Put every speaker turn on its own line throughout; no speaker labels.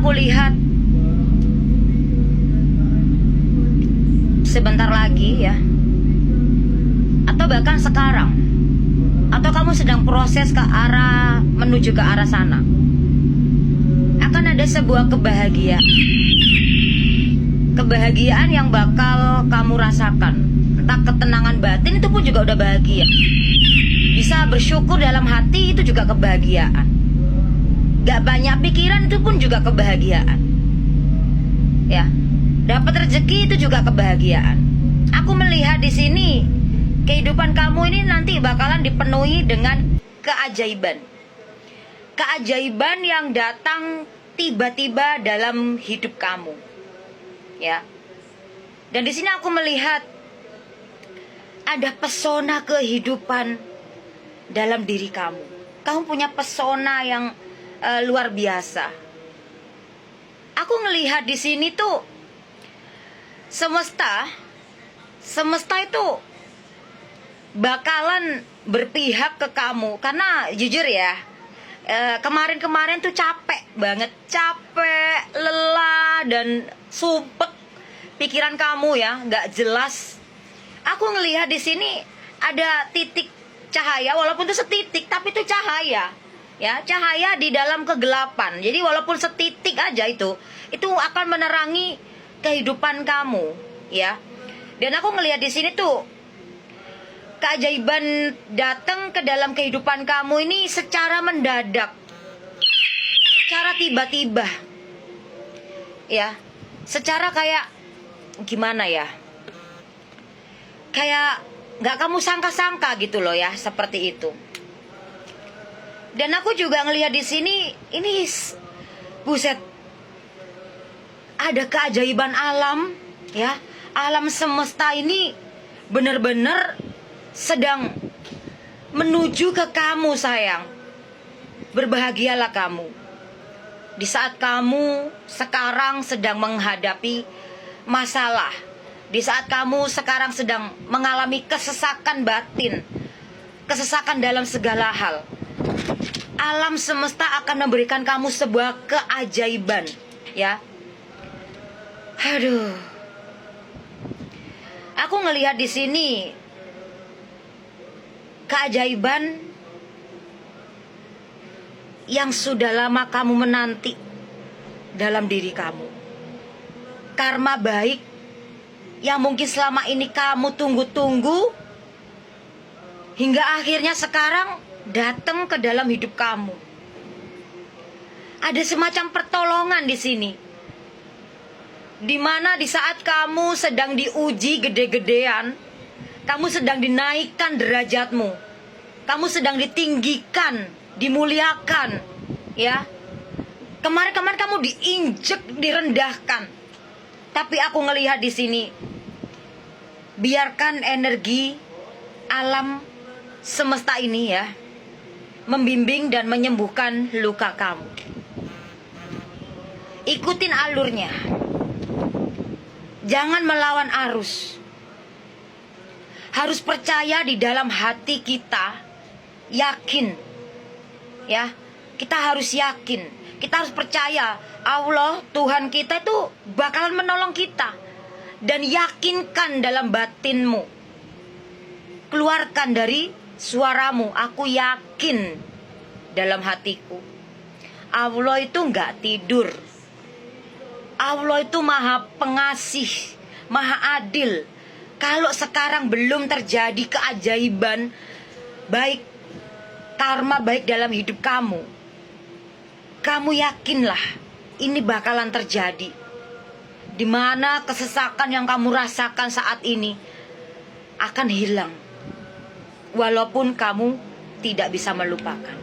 aku lihat sebentar lagi ya, atau bahkan sekarang, atau kamu sedang proses ke arah, menuju ke arah sana, akan ada sebuah kebahagiaan yang bakal kamu rasakan. Entah ketenangan batin, itu pun juga udah bahagia. Bisa bersyukur dalam hati, itu juga kebahagiaan. Gak banyak pikiran, itu pun juga kebahagiaan. Ya, dapat rezeki, itu juga kebahagiaan. Aku melihat di sini kehidupan kamu ini nanti bakalan dipenuhi dengan keajaiban. Keajaiban yang datang tiba-tiba dalam hidup kamu. Ya. Dan di sini aku melihat ada pesona kehidupan dalam diri kamu. Kamu punya pesona yang luar biasa. Aku ngelihat di sini tuh semesta itu bakalan berpihak ke kamu. Karena jujur ya, kemarin tuh capek banget, lelah dan sumpek pikiran kamu ya, nggak jelas. Aku ngelihat di sini ada titik cahaya, walaupun itu setitik, tapi itu cahaya. Ya, cahaya di dalam kegelapan. Jadi walaupun setitik aja itu akan menerangi kehidupan kamu, ya. Dan aku ngelihat di sini tuh keajaiban datang ke dalam kehidupan kamu ini secara mendadak, secara tiba-tiba, ya, secara kayak gimana ya, kayak nggak kamu sangka-sangka gitu loh ya, seperti itu. Dan aku juga ngelihat di sini, ini buset, ada keajaiban alam, ya, alam semesta ini bener-bener sedang menuju ke kamu sayang. Berbahagialah kamu di saat kamu sekarang sedang menghadapi masalah, di saat kamu sekarang sedang mengalami kesesakan batin, kesesakan dalam segala hal. Alam semesta akan memberikan kamu sebuah keajaiban, ya. Aduh, aku ngelihat di sini keajaiban yang sudah lama kamu menanti dalam diri kamu. Karma baik yang mungkin selama ini kamu tunggu-tunggu, hingga akhirnya sekarang datang ke dalam hidup kamu. Ada semacam pertolongan di sini, di mana di saat kamu sedang diuji gede-gedean, kamu sedang dinaikkan derajatmu, kamu sedang ditinggikan, dimuliakan, ya. Kemarin-kemarin kamu diinjek, direndahkan. Tapi aku ngelihat di sini, biarkan energi alam semesta ini ya membimbing dan menyembuhkan luka kamu. Ikutin alurnya. Jangan melawan arus. Harus percaya di dalam hati kita, yakin. Ya, kita harus yakin. Kita harus percaya Allah, Tuhan kita itu bakalan menolong kita. Dan yakinkan dalam batinmu. Keluarkan dari suaramu, aku yakin dalam hatiku. Allah itu gak tidur. Allah itu maha pengasih, maha adil. Kalau sekarang belum terjadi keajaiban baik, karma baik dalam hidup kamu, kamu yakinlah ini bakalan terjadi. Dimana kesesakan yang kamu rasakan saat ini akan hilang, walaupun kamu tidak bisa melupakan.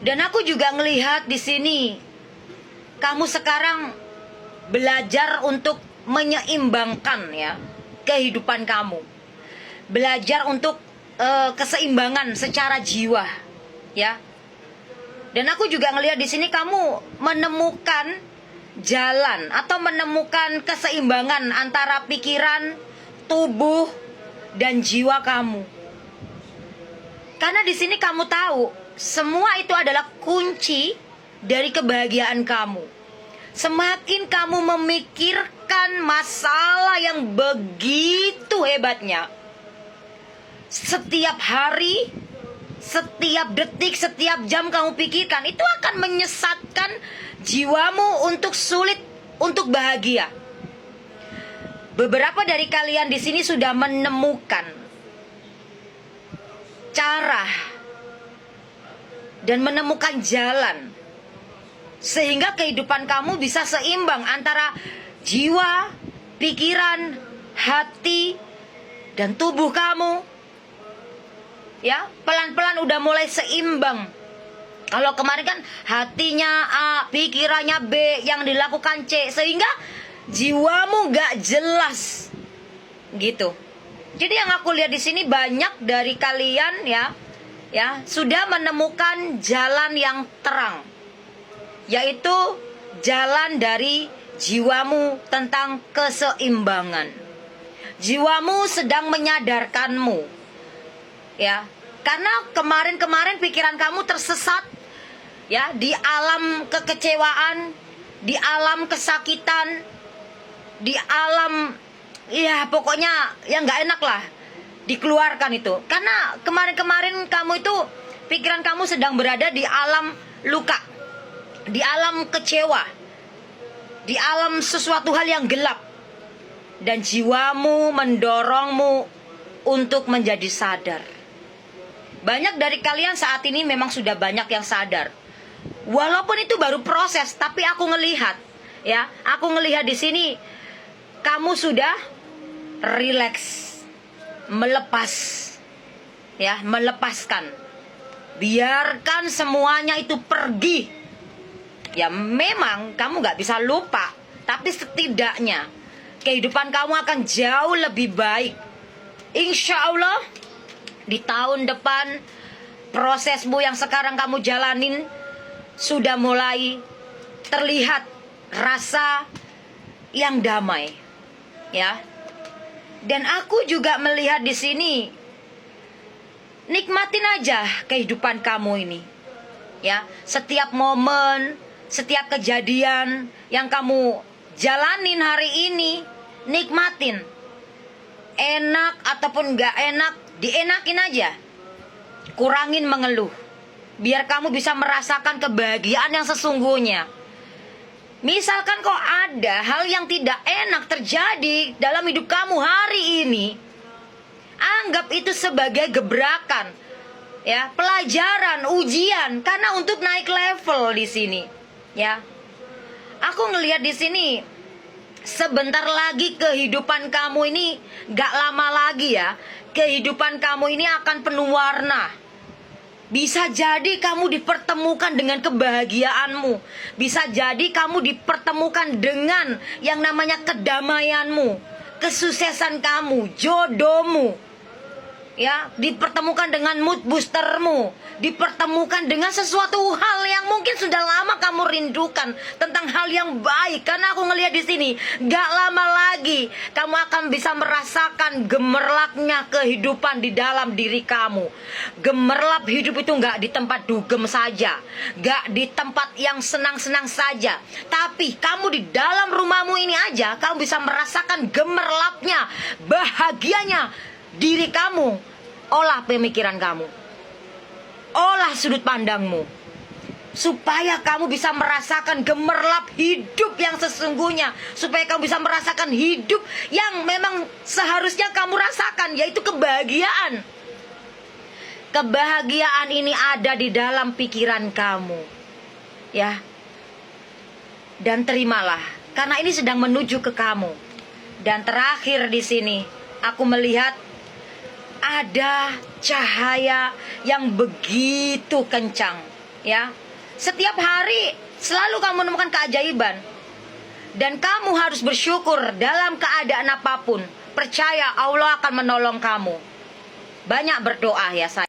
Dan aku juga ngelihat di sini, kamu sekarang belajar untuk menyeimbangkan ya kehidupan kamu. Belajar untuk keseimbangan secara jiwa, ya. Dan aku juga ngelihat di sini kamu menemukan jalan atau menemukan keseimbangan antara pikiran, tubuh, dan jiwa kamu. Karena di sini kamu tahu semua itu adalah kunci dari kebahagiaan kamu. Semakin kamu memikirkan masalah yang begitu hebatnya, setiap hari, setiap detik, setiap jam kamu pikirkan, itu akan menyesatkan jiwamu untuk sulit untuk bahagia. Beberapa dari kalian di sini sudah menemukan cara dan menemukan jalan sehingga kehidupan kamu bisa seimbang antara jiwa, pikiran, hati, dan tubuh kamu. Ya, pelan-pelan udah mulai seimbang. Kalau kemarin kan hatinya A, pikirannya B, yang dilakukan C, sehingga jiwamu gak jelas gitu. Jadi yang aku lihat di sini banyak dari kalian ya sudah menemukan jalan yang terang, yaitu jalan dari jiwamu tentang keseimbangan. Jiwamu sedang menyadarkanmu, ya, karena kemarin-kemarin pikiran kamu tersesat, ya, di alam kekecewaan, di alam kesakitan, di alam, ya pokoknya yang gak enak lah, dikeluarkan itu. Karena kemarin-kemarin kamu itu, pikiran kamu sedang berada di alam luka, di alam kecewa, di alam sesuatu hal yang gelap. Dan jiwamu mendorongmu untuk menjadi sadar. Banyak dari kalian saat ini memang sudah banyak yang sadar. Walaupun itu baru proses, tapi aku ngelihat, ya, aku ngelihat di sini kamu sudah rileks, melepas, ya, melepaskan. Biarkan semuanya itu pergi. Ya memang kamu gak bisa lupa, tapi setidaknya kehidupan kamu akan jauh lebih baik. Insya Allah di tahun depan prosesmu yang sekarang kamu jalanin sudah mulai terlihat rasa yang damai, ya. Dan aku juga melihat di sini, nikmatin aja kehidupan kamu ini, ya. Setiap momen, setiap kejadian yang kamu jalanin hari ini, nikmatin. Enak ataupun gak enak, dienakin aja. Kurangin mengeluh, biar kamu bisa merasakan kebahagiaan yang sesungguhnya. Misalkan kok ada hal yang tidak enak terjadi dalam hidup kamu hari ini, anggap itu sebagai gebrakan, ya, pelajaran, ujian, karena untuk naik level di sini, ya. Aku ngelihat di sini sebentar lagi kehidupan kamu ini, gak lama lagi ya, kehidupan kamu ini akan penuh warna. Bisa jadi kamu dipertemukan dengan kebahagiaanmu. Bisa jadi kamu dipertemukan dengan yang namanya kedamaianmu, kesuksesan kamu, jodohmu. Ya, dipertemukan dengan mood boostermu, dipertemukan dengan sesuatu hal yang mungkin sudah lama kamu rindukan, tentang hal yang baik. Karena aku ngelihat di sini, gak lama lagi kamu akan bisa merasakan gemerlapnya kehidupan di dalam diri kamu. Gemerlap hidup itu gak di tempat dugem saja, gak di tempat yang senang-senang saja, tapi kamu di dalam rumahmu ini aja kamu bisa merasakan gemerlapnya, bahagianya diri kamu. Olah pemikiran kamu, olah sudut pandangmu, supaya kamu bisa merasakan gemerlap hidup yang sesungguhnya, supaya kamu bisa merasakan hidup yang memang seharusnya kamu rasakan, yaitu kebahagiaan. Kebahagiaan ini ada di dalam pikiran kamu, ya. Dan terimalah, karena ini sedang menuju ke kamu. Dan terakhir di sini, aku melihat ada cahaya yang begitu kencang, ya. Setiap hari selalu kamu menemukan keajaiban, dan kamu harus bersyukur dalam keadaan apapun. Percaya Allah akan menolong kamu. Banyak berdoa ya sayang.